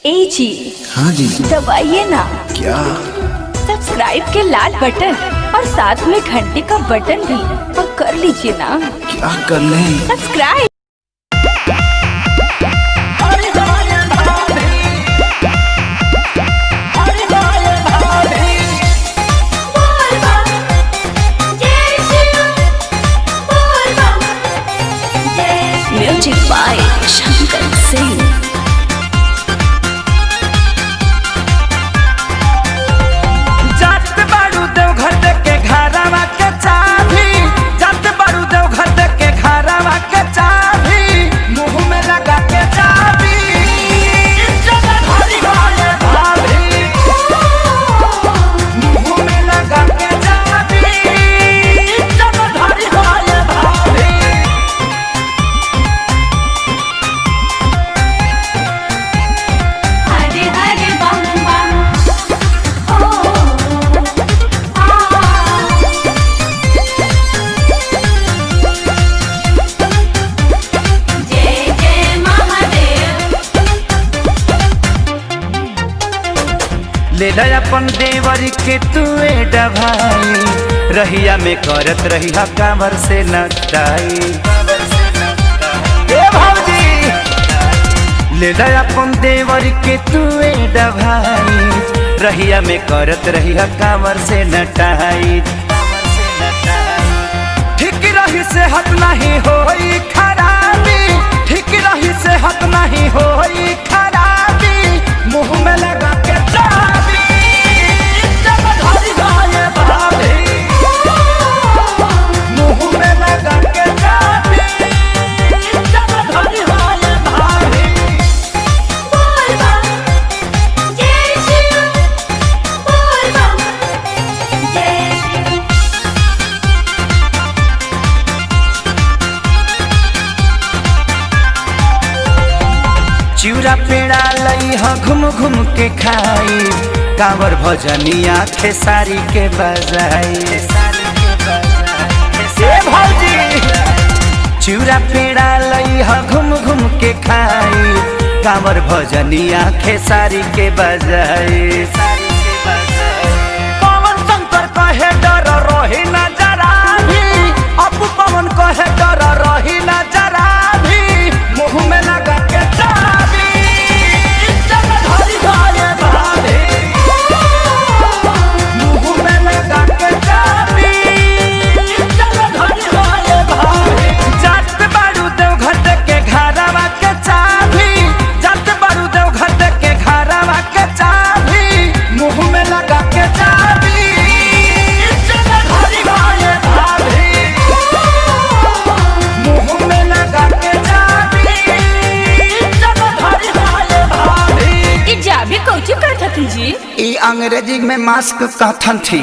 ए जी। हाँ जी। दबाइए ना। क्या? सब्सक्राइब के लाल बटन और साथ में घंटे का बटन भी और कर लीजिए ना। क्या कर लें? Subscribe. Music by Shankar Singh. ले अपन देवरी के तुए डभाई रहिया में करत रहिया कांवर से नटाई। ए भौजी ले अपन देवरी के तुए डभाई रहिया में करत रहिया कांवर से नटाई। ठीक रही सेहत नहीं होई खराबी, ठीक रही सेहत नहीं होई खराबी, मुंह में लगा के चिउरा पेड़ा लई ह घूम घूम के खाई, कांवर भजनिया खेसारी के बजाई। भौजी चिउरा पेड़ा लई ह घूम घूम के खाई, कांवर भजनिया खेसारी के बजाई। पवन शंकर कहे डर रही न जरा भी, अपू पवन कहे डर रही न जरा भी, मुँह में लगा के जी अंग्रेजी में मास्क कहथन थी।